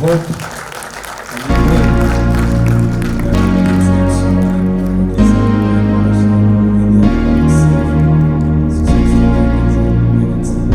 hope and we pray that next steps of this partnership will be safe, successful, and it's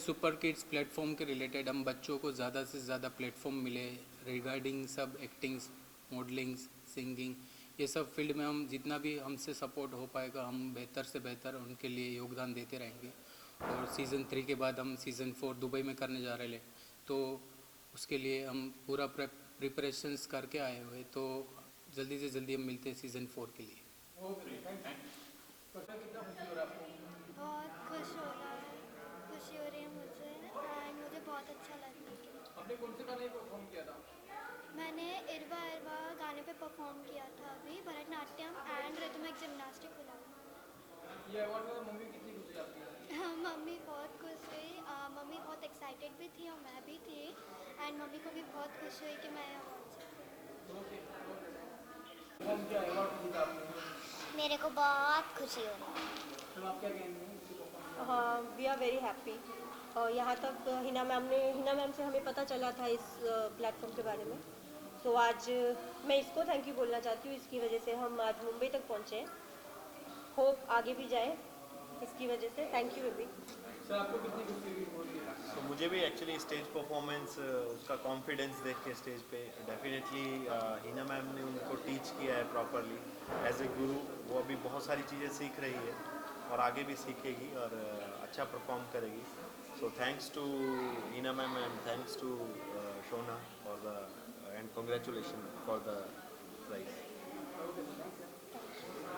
super kids platform के related हम बच्चों को ज़्यादा से ज़्यादा प्लेटफॉर्म मिले रिगार्डिंग सब एक्टिंग्स, मॉडलिंग्स, सिंगिंग, ये सब फील्ड में हम जितना भी हमसे सपोर्ट हो पाएगा हम बेहतर से बेहतर उनके लिए योगदान देते रहेंगे। और सीज़न 3 के बाद हम सीज़न 4 दुबई में करने जा रहे हैं, तो उसके लिए हम पूरा प्रिपरेशंस करके आए हुए, तो जल्दी से जल्दी हम मिलते हैं सीज़न 4 के लिए। बहुत खुश हो रहा है, खुशी हो रही है मुझे एंड मुझे बहुत अच्छा लग रहा है। आपने कौन से गाने परफॉर्म किया था? मैंने इरवा इरवा गाने पे परफॉर्म किया था अभी, भरतनाट्यम एंड रिदमिक जिम्नास्टिक हुआ। ये अवार्ड में मम्मी कितनी खुश है आपकी? मम्मी बहुत खुश हुई, मम्मी बहुत एक्साइटेड भी थी और मैं भी थी एंड मम्मी को भी बहुत खुश हुई कि मैं अवार्ड कौन क्या अवार्ड जीता आपने? मेरे को बहुत खुशी हो रही है। तो आप क्या कहेंगे? हाँ, वी आर वेरी हैप्पी। यहाँ तक हिना मैम से हमें पता चला था इस प्लेटफॉर्म के बारे में, तो आज मैं इसको थैंक यू बोलना चाहती हूँ। इसकी वजह से हम आज मुंबई तक पहुँचे, होप आगे भी जाए इसकी वजह से। Thank you baby. सर आपको कितनी खुशी हुई बोल के? तो मुझे भी एक्चुअली स्टेज परफॉर्मेंस, उसका कॉन्फिडेंस देख के स्टेज पे डेफिनेटली हिना मैम ने उनको टीच किया है प्रॉपरली एज ए गुरु। वो अभी बहुत सारी चीज़ें सीख रही है और आगे भी सीखेगी और अच्छा परफॉर्म करेगी। So thanks to Hina ma'am and thanks to Shona for the end congratulation for the prize.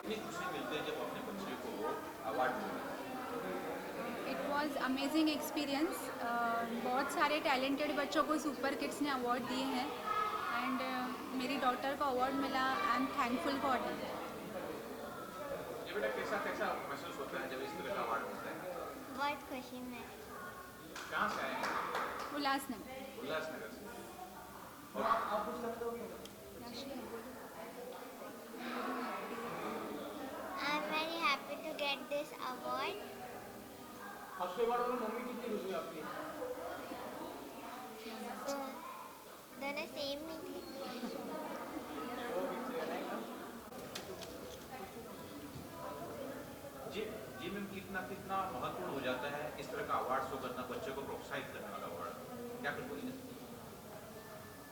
कितनी खुशी मिलती है जब अपने बच्चे को अवार्ड मिलता है? It was amazing experience. बहुत सारे टैलेंटेड बच्चों को सुपर किड्स ने अवार्ड दिए हैं एंड मेरी डॉटर को अवार्ड मिला। I am thankful for it. ये बेटा कैसा कैसा महसूस होता है जब इस तरह का अवार्ड मिलता है? बहुत खुशी में। कहाँ से आए हैं? उल्लासनगर। उल्लासनगर से। और आप कुछ करते हो क्या? I am very happy to get this award. आपके अवार्ड में मम्मी कितनी खुश हुई आपकी? दोनों सेम ही थी। जी मैम, कितना कितना महत्वपूर्ण हो जाता है इस तरह का अवार्ड शो करना, बच्चों को प्रोत्साहित करने वाला अवार्ड, क्या कुछ बोलेंगे?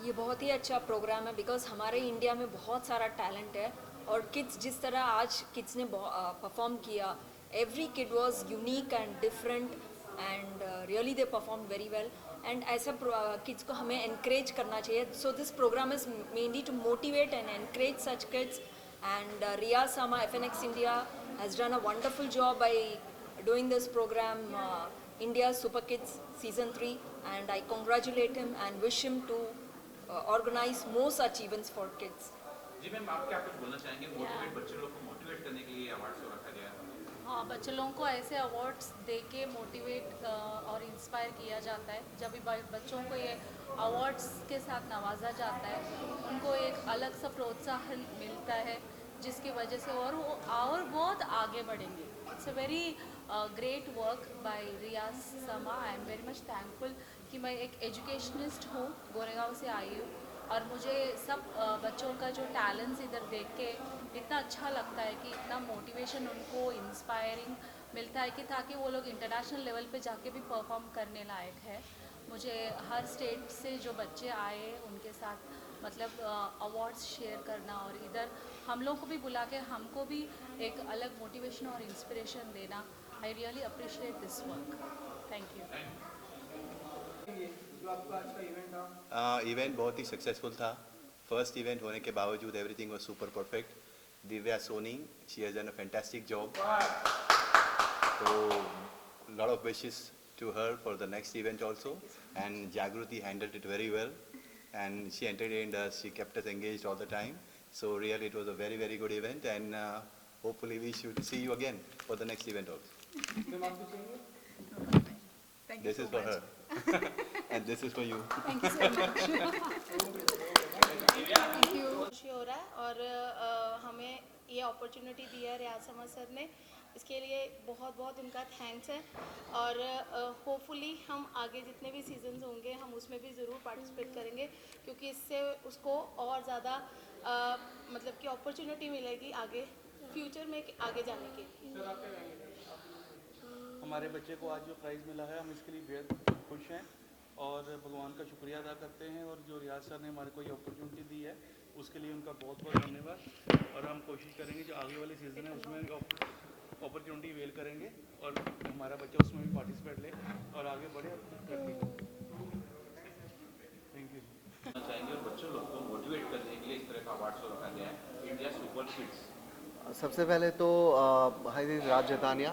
ये बहुत ही अच्छा प्रोग्राम है बिकॉज हमारे इंडिया में बहुत सारा टैलेंट है और किड्स जिस तरह आज किड्स ने परफॉर्म किया, every kid was unique and different and really they perform very well and ऐसा किड्स को हमें encourage करना चाहिए. So this programme is mainly to motivate and encourage such kids and Riyaz Sama FNX India has done a wonderful job by doing this program, India Super Kids Season 3, and I congratulate him and wish him to organize more such events for kids. जी ma'am, आप क्या कुछ बोलना चाहेंगे? Motivate बच्चे लोग को motivate करने के लिए अवार्ड शो रखा गया है। हाँ, बच्चे लोगों को ऐसे अवार्ड्स दे के मोटिवेट और इंस्पायर किया जाता है। जब भी बच्चों को ये अवार्ड्स के साथ नवाजा जाता है, उनको एक अलग सा प्रोत्साहन मिलता है जिसकी वजह से और वो और बहुत आगे बढ़ेंगे। It's a very great work by Riyaz Sama. I am very much thankful कि मैं एक एजुकेशनिस्ट हूँ, गोरेगांव से आई हूँ और मुझे सब बच्चों का जो टैलेंट्स इधर देख के इतना अच्छा लगता है कि इतना मोटिवेशन उनको इंस्पायरिंग मिलता है कि ताकि वो लोग इंटरनेशनल लेवल पे जाके भी परफॉर्म करने लायक है। मुझे हर स्टेट से जो बच्चे आए उनके साथ मतलब अवार्ड्स शेयर करना और इधर हम लोग को भी बुला के हमको भी एक अलग मोटिवेशन और इंस्पिरेशन देना, I really appreciate this work. Thank you. जो आपका आज का इवेंट था, इवेंट बहुत ही सक्सेसफुल था। फर्स्ट इवेंट होने के बावजूद everything was super perfect. Divya Soni, she has done a fantastic job. So lot of wishes to her for the next event also, and Jagruti handled it very well and she entertained us, she kept us engaged all the time. So really it was a very very good event and hopefully we should see you again for the next event also. Ma'am आप कुछ कहेंगे? This is for her and this is for you. Thank you so much. Thank you. खुशी हो रहा है और हमें ये अपॉर्चुनिटी दी है रियाज समा सर ने, इसके लिए बहुत बहुत उनका थैंक्स है। और होपफुली हम आगे जितने भी सीजन्स होंगे हम उसमें भी ज़रूर पार्टिसिपेट करेंगे, क्योंकि इससे उसको और ज़्यादा मतलब कि अपॉर्चुनिटी मिलेगी आगे फ्यूचर में आगे जाने की। सर आप क्या कहेंगे? हमारे बच्चे को आज जो प्राइज़ मिला है हम इसके लिए बेहद खुश हैं और भगवान का शुक्रिया अदा करते हैं, और जो रियाज सर ने हमारे को ये अपॉर्चुनिटी दी है उसके लिए उनका बहुत बहुत धन्यवाद। और हम कोशिश करेंगे जो आगे वाले सीज़न है उसमें अपॉर्चुनिटी वेल करेंगे और हमारा बच्चा उसमें भी पार्टिसिपेट ले और आगे बढ़े। Thank you. चाहेंगे और बच्चों लोग को मोटिवेट करने के लिए इस तरह का अवार्ड शो रखा गया है, इंडिया सुपर किड्स। सबसे पहले तो हाई राज जतानिया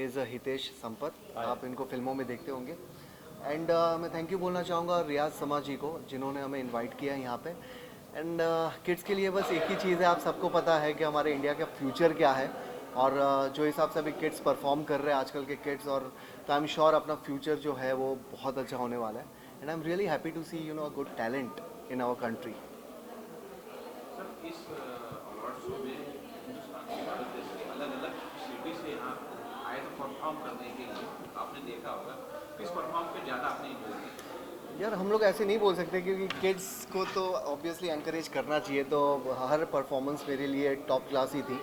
इज़ हितेश संपत, आप इनको फिल्मों में देखते होंगे। एंड मैं थैंक यू बोलना चाहूँगा रियाज समा जी को जिन्होंने हमें इनवाइट किया है यहाँ पे। एंड किड्स के लिए बस एक ही चीज़ है, आप सबको पता है कि हमारे इंडिया का फ्यूचर क्या है और जो हिसाब से अभी किड्स परफॉर्म कर रहे हैं आजकल के किड्स, और तो आई एम श्योर अपना फ्यूचर जो है वो बहुत अच्छा होने वाला है। And I am really happy to see a good talent in our country. Sir, इस अवार्ड शो में हिंदुस्तान के भारत देश के अलग अलग सिटी से यहाँ आए तो परफॉर्म करने के लिए आपने देखा होगा, किस परफॉर्म पे ज़्यादा आपने इंजॉय किया? यार हम लोग ऐसे नहीं बोल सकते क्योंकि किड्स को तो ऑब्वियसली एनकरेज करना चाहिए, तो हर परफॉर्मेंस मेरे लिए टॉप क्लास ही थी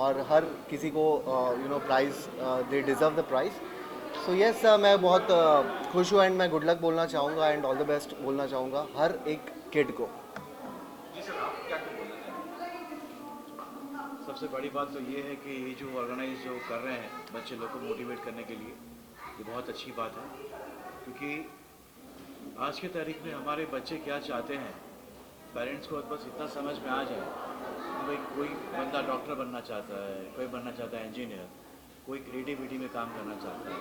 और हर किसी को prize they deserve the prize. So yes मैं बहुत खुश हूँ एंड मैं गुड लक बोलना चाहूँगा एंड ऑल द बेस्ट बोलना चाहूँगा हर एक किड को। जी सर, आप क्या बोलना चाहेंगे? सबसे बड़ी बात तो ये है कि ये जो ऑर्गेनाइज जो कर रहे हैं बच्चे लोग को मोटिवेट करने के लिए, ये बहुत अच्छी बात है, क्योंकि आज के तारीख में हमारे बच्चे क्या चाहते हैं, पेरेंट्स को बस इतना समझ में आ जाए कि भाई कोई बंदा डॉक्टर बनना चाहता है, कोई बनना चाहता है इंजीनियर, कोई क्रिएटिविटी में काम करना चाहता है।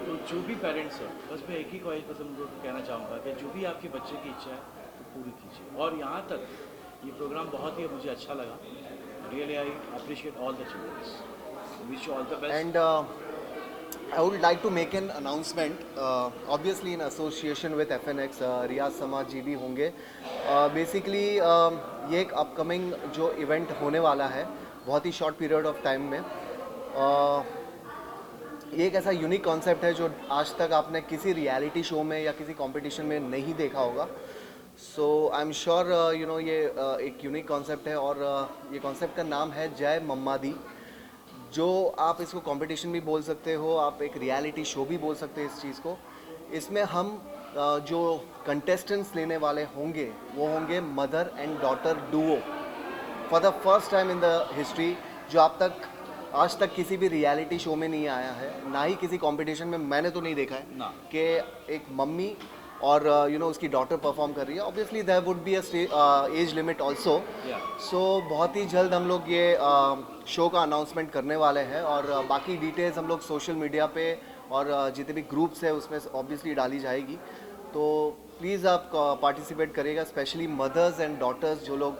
तो जो भी पेरेंट्स हैं, बस मैं एक ही ख्वाहिश बस उनको कहना चाहूँगा कि जो भी आपके बच्चे की इच्छा है तो पूरी कीजिए। और यहाँ तक ये प्रोग्राम बहुत ही मुझे अच्छा लगा, really I appreciate all the childrens, wish you all the best. And I would like to make an announcement, obviously in association with FNX, रियाज समा जी भी होंगे। बेसिकली ये एक अपकमिंग जो इवेंट होने वाला है बहुत ही शॉर्ट पीरियड ऑफ टाइम में, ये एक ऐसा यूनिक कॉन्सेप्ट है जो आज तक आपने किसी रियलिटी शो में या किसी कंपटीशन में नहीं देखा होगा। सो आई एम श्योर ये एक यूनिक कॉन्सेप्ट है और ये कॉन्सेप्ट का नाम है जय मम्मा दी। जो आप इसको कंपटीशन भी बोल सकते हो, आप एक रियलिटी शो भी बोल सकते हैं इस चीज़ को। इसमें हम जो कंटेस्टेंट्स लेने वाले होंगे वो होंगे mother and daughter Duo for the first time in the history, जो आज तक किसी भी रियलिटी शो में नहीं आया है, ना ही किसी कंपटीशन में मैंने तो नहीं देखा है कि एक मम्मी और उसकी डॉटर परफॉर्म कर रही है। Obviously there would be a age limit also. So बहुत ही जल्द हम लोग ये शो का अनाउंसमेंट करने वाले हैं और बाकी डिटेल्स हम लोग सोशल मीडिया पे और जितने भी ग्रुप्स है उसमें ऑब्वियसली डाली जाएगी। तो प्लीज़ आप पार्टिसिपेट करिएगा, स्पेशली मदर्स एंड डॉटर्स जो लोग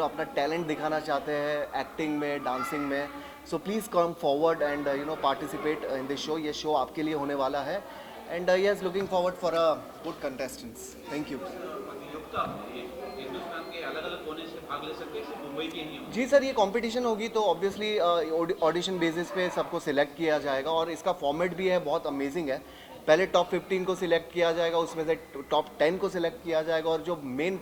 अपना टैलेंट दिखाना चाहते हैं एक्टिंग में, डांसिंग में। So please come forward and participate in this show. ये शो आपके लिए होने वाला है and yes looking forward for a good contestants. Thank you. Hindustan के अलग अलग कोने से भाग ले सकते हैं, मुंबई के ही होंगे? जी सर, ये कंपटीशन होगी तो ऑब्वियसली ऑडिशन बेसिस पे सबको सिलेक्ट किया जाएगा और इसका फॉर्मेट भी है बहुत अमेजिंग है। पहले टॉप 15 को सिलेक्ट किया जाएगा, उसमें से टॉप 10 को सिलेक्ट किया जाएगा और जो मेन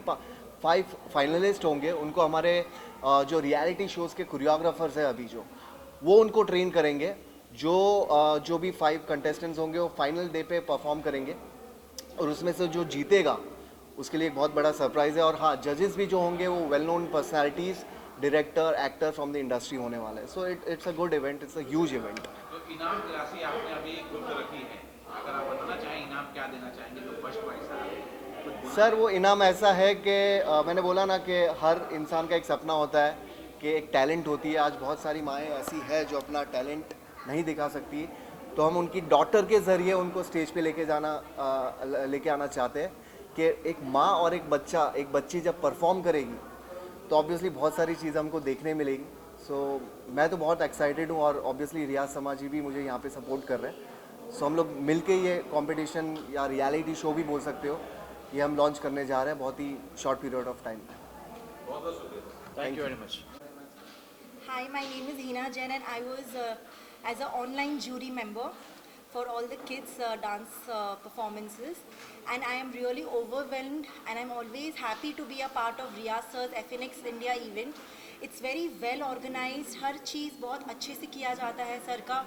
5 फाइनलिस्ट होंगे उनको हमारे जो रियलिटी शोज़ के कोरियोग्राफर्स हैं अभी वो उनको ट्रेन करेंगे। जो भी 5 कंटेस्टेंट्स होंगे वो फाइनल डे पे परफॉर्म करेंगे और उसमें से जो जीतेगा उसके लिए एक बहुत बड़ा सरप्राइज़ है। और हाँ, जजेस भी जो होंगे वो well known personalities, director, actor from the industry होने वाला है। So it's a good event, it's a huge event. तो इनाम की राशि आपने अभी गुप्त रखी है, अगर आप बताना चाहें इनाम क्या देना चाहेंगे जो फर्स्ट प्राइज है? सर वो इनाम ऐसा है कि मैंने बोला ना कि हर इंसान का एक सपना होता है कि एक टैलेंट होती है। आज बहुत सारी माएँ ऐसी है जो अपना टैलेंट नहीं दिखा सकती, तो हम उनकी डॉटर के ज़रिए उनको स्टेज पे लेके आना चाहते हैं कि एक माँ और एक बच्ची जब परफॉर्म करेगी तो ऑब्वियसली बहुत सारी चीज़ें हमको देखने मिलेगी। सो मैं तो बहुत एक्साइटेड हूँ और ऑब्वियसली रियाज समा जी भी मुझे यहाँ पे सपोर्ट कर रहे हैं। सो हम लोग मिलके ये कंपटीशन या रियलिटी शो भी बोल सकते हो, ये हम लॉन्च करने जा रहे हैं बहुत ही शॉर्ट पीरियड ऑफ टाइम में। बहुत बहुत शुक्रिया, thank you very much. Hi, my name is Hina Jain and I was as an online jury member for all the kids dance performances, and I am really overwhelmed and I'm always happy to be a part of Riyaz Sir's FNX India event. It's very well organised, हर चीज़ बहुत अच्छे से किया जाता है sir का।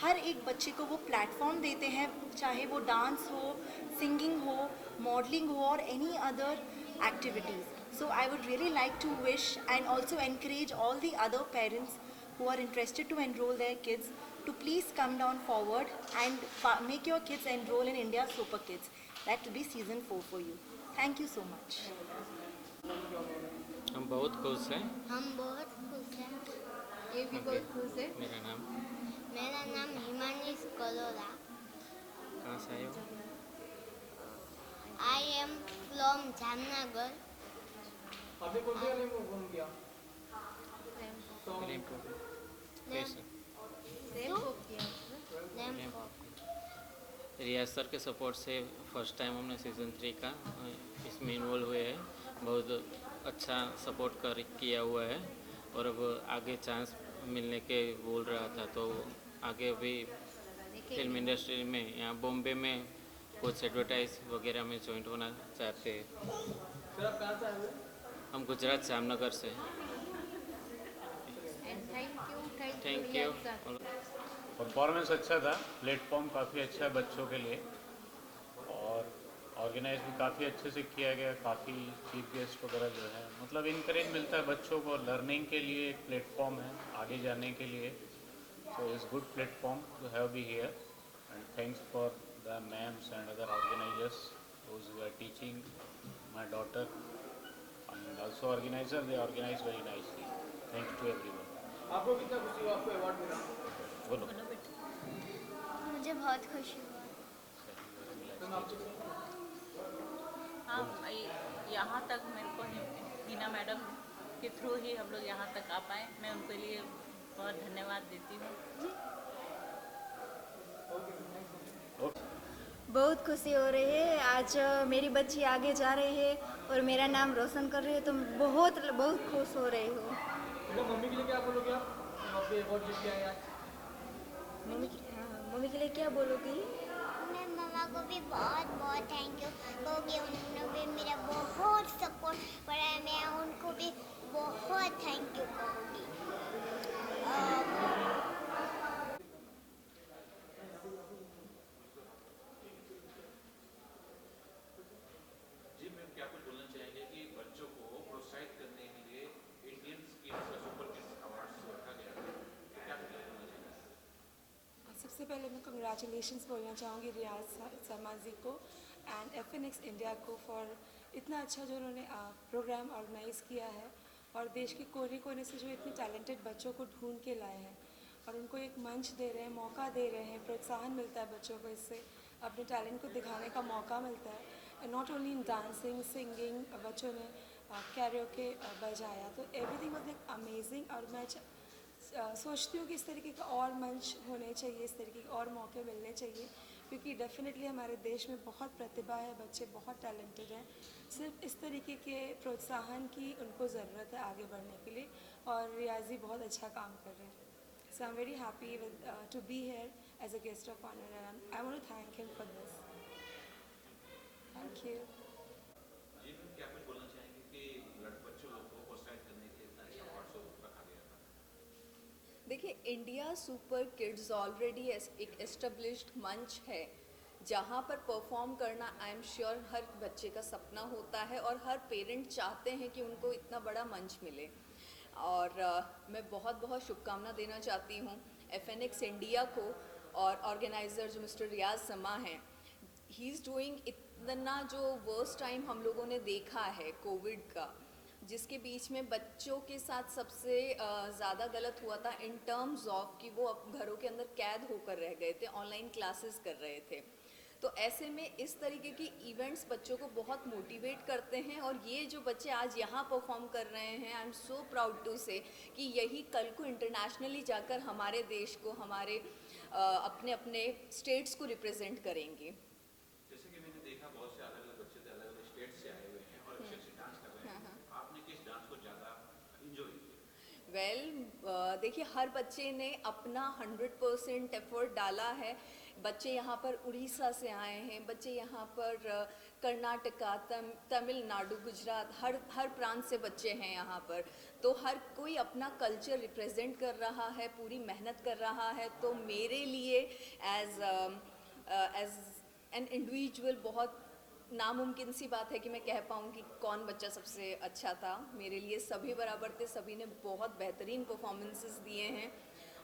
हर एक बच्चे को वो प्लेटफॉर्म देते हैं, चाहे वो डांस हो, सिंगिंग हो, मॉडलिंग हो और any other activities. So I would really like to wish and also encourage all the other parents who are interested to enroll their kids to please come down forward and make your kids enroll in India Super Kids. That will be season 4 for you. Thank you so much. हम बहुत खुश हैं। हम बहुत खुश हैं। ये भी बहुत खुश है। मेरा नाम हिमानी कलोरा। कहाँ से आए हो? I am from Jamnagar. आपने कौन सी वाले में घूम गया? रियाज सर के सपोर्ट से फर्स्ट टाइम हमने सीज़न 3 का इसमें इन्वॉल्व हुए हैं। बहुत अच्छा सपोर्ट किया हुआ है और अब आगे चांस मिलने के बोल रहा था, तो आगे भी फिल्म इंडस्ट्री में यहाँ बॉम्बे में कुछ एडवर्टाइज वगैरह में ज्वाइंट होना चाहते हैं। सर आप कहाँ से आए हुए? हम गुजरात जामनगर से। Thank you. परफॉर्मेंस अच्छा था, प्लेटफॉर्म काफ़ी अच्छा है बच्चों के लिए और ऑर्गेनाइज भी काफ़ी अच्छे से किया गया। काफ़ी चीफ गेस्ट वगैरह जो है, मतलब इनकरेज मिलता है बच्चों को लर्निंग के लिए, एक प्लेटफॉर्म है आगे जाने के लिए। So it's good platform to have be here and thanks for the ma'ams and other organizers those who are teaching my daughter and also organizer, they organize very nicely. Thanks to everyone. आपको कितना खुशी हुआ आपको award मिला? बोलो। मुझे बहुत खुशी हुआ। हाँ, यहाँ तक मेरे को हिना मैडम के थ्रू ही हम लोग यहाँ तक आ पाए। मैं उनके लिए बहुत धन्यवाद देती हूँ। बहुत खुशी हो रही है, आज मेरी बच्ची आगे जा रही है और मेरा नाम रोशन कर रही है, तो बहुत बहुत खुश हो रही हूँ। मम्मी के लिए क्या बोलोगे आप? अवार्ड जीत के आए आज। मम्मी के लिए क्या बोलोगी? मैं मम्मा को भी बहुत बहुत थैंक यू क्योंकि उन्होंने भी मेरा बहुत सपोर्ट करा है। मैं उनको भी बहुत थैंक यू कहूँगी। सबसे पहले मैं कंग्रेचुलेशंस बोलना चाहूँगी रियाज शर्मा जी को एंड FNX इंडिया को फॉर इतना अच्छा जो उन्होंने प्रोग्राम ऑर्गेनाइज़ किया है और देश के कोने कोने से जो इतने टैलेंटेड बच्चों को ढूंढ के लाए हैं और उनको एक मंच दे रहे हैं, मौका दे रहे हैं, प्रोत्साहन मिलता है बच्चों को, इससे अपने टैलेंट को दिखाने का मौका मिलता है। Not only in dancing, singing, बच्चों ने कैरियोके बजाया, तो एवरीथिंग वाज लाइक अमेजिंग। और मैं सोचती हूँ कि इस तरीके का और मंच होने चाहिए, इस तरीके के और मौके मिलने चाहिए, क्योंकि डेफिनेटली हमारे देश में बहुत प्रतिभा है, बच्चे बहुत टैलेंटेड हैं। सिर्फ इस तरीके के प्रोत्साहन की उनको ज़रूरत है आगे बढ़ने के लिए, और रियाजी बहुत अच्छा काम कर रहे हैं। So I am very happy with to be here as a guest of honour and I want to thank him for this. Thank you. देखिए, इंडिया सुपर किड्स ऑलरेडी एक एस्टेब्लिश्ड मंच है जहाँ पर परफॉर्म करना आई एम श्योर हर बच्चे का सपना होता है और हर पेरेंट चाहते हैं कि उनको इतना बड़ा मंच मिले। और मैं बहुत बहुत शुभकामना देना चाहती हूँ FNX इंडिया को और ऑर्गेनाइज़र जो मिस्टर रियाज समा हैं। ही इज़ डूइंग इतना जो वर्स्ट टाइम हम लोगों ने देखा है कोविड का, जिसके बीच में बच्चों के साथ सबसे ज़्यादा गलत हुआ था इन टर्म्स ऑफ कि वो घरों के अंदर कैद होकर रह गए थे, ऑनलाइन क्लासेस कर रहे थे। तो ऐसे में इस तरीके की इवेंट्स बच्चों को बहुत मोटिवेट करते हैं और ये जो बच्चे आज यहाँ परफॉर्म कर रहे हैं, I am so proud to say कि यही कल को इंटरनेशनली जाकर हमारे देश को, हमारे अपने अपने स्टेट्स को रिप्रेजेंट करेंगे। जैसे कि मैंने देखा बहुत से अलग-अलग बच्चे थे, अलग-अलग स्टेट से आए हुए हैं और अच्छे-अच्छे डांस कर रहे हैं। आपने किस डांस को ज़्यादा एंजॉय किया? देखिए हर बच्चे ने अपना 100% एफर्ट डाला है। बच्चे यहाँ पर उड़ीसा से आए हैं, बच्चे यहाँ पर कर्नाटका, तमिलनाडु, गुजरात, हर प्रांत से बच्चे हैं यहाँ पर। तो हर कोई अपना कल्चर रिप्रेजेंट कर रहा है, पूरी मेहनत कर रहा है। तो मेरे लिए एज एन इंडिविजुअल बहुत नामुमकिन सी बात है कि मैं कह पाऊँ कि कौन बच्चा सबसे अच्छा था। मेरे लिए सभी बराबर थे, सभी ने बहुत बेहतरीन परफॉर्मेंसेस दिए हैं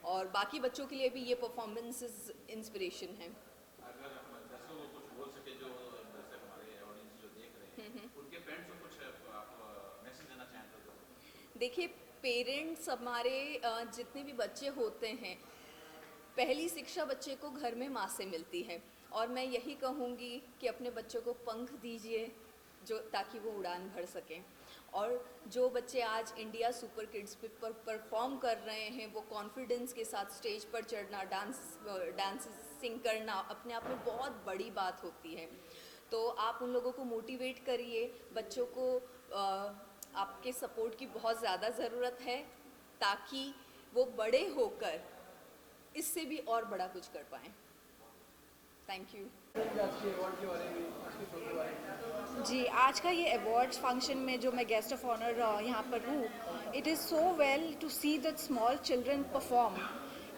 और बाकी बच्चों के लिए भी ये परफॉर्मेंसेस इंस्पिरेशन है। अगर दर्शकों को कुछ बोल सके, जो दर्शक हमारे ऑडियंस जो देख रहे हैं, उनके पेरेंट्स को कुछ आप मैसेज देना चाहें तो? देखिए पेरेंट्स हमारे जितने भी बच्चे होते हैं, पहली शिक्षा बच्चे को घर में माँ से मिलती है और मैं यही कहूँगी कि अपने बच्चों को पंख दीजिए जो ताकि वो उड़ान भर सकें। और जो बच्चे आज इंडिया सुपर किड्स पर परफॉर्म कर रहे हैं, वो कॉन्फिडेंस के साथ स्टेज पर चढ़ना, डांसिंग करना अपने आप में बहुत बड़ी बात होती है। तो आप उन लोगों को मोटिवेट करिए। बच्चों को आपके सपोर्ट की बहुत ज़्यादा ज़रूरत है ताकि वो बड़े होकर इससे भी और बड़ा कुछ कर पाएँ। Thank you. जी, आज का ये अवार्ड्स फंक्शन में जो मैं गेस्ट ऑफ ऑनर यहाँ पर हूँ, it is so well to see that small children perform.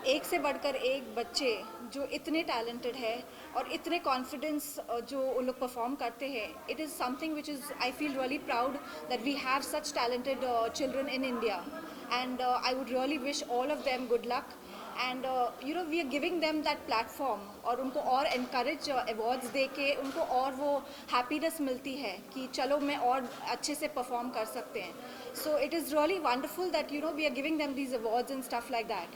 एक से बढ़कर एक बच्चे जो इतने टैलेंटेड है और इतने कॉन्फिडेंस जो उन लोग परफॉर्म करते हैं, it is something which is I feel really proud that we have such talented children in India and I would really wish all of them good luck and you know we are giving them that platform और उनको और encourage awards दे के उनको और वो happiness मिलती है कि चलो मैं और अच्छे से परफॉर्म कर सकते हैं। So it is really wonderful that you know we are giving them these awards and stuff like that.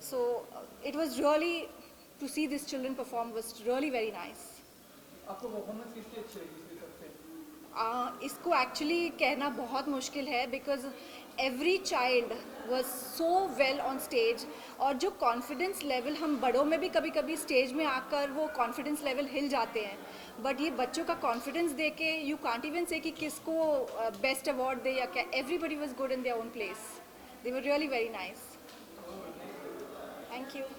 So it was really to see this children perform was really very nice. आपको performance किसकी अच्छी लगी इसमें सबसे? इसको actually कहना बहुत मुश्किल है because every child was so well on stage और जो कॉन्फिडेंस लेवल हम बड़ों में भी कभी कभी स्टेज में आकर वो कॉन्फिडेंस लेवल हिल जाते हैं, बट ये बच्चों का कॉन्फिडेंस दे के यू कांट इवन से कि किसको बेस्ट अवार्ड दे या क्या। Everybody was good in their own place, they were really very nice. Thank you.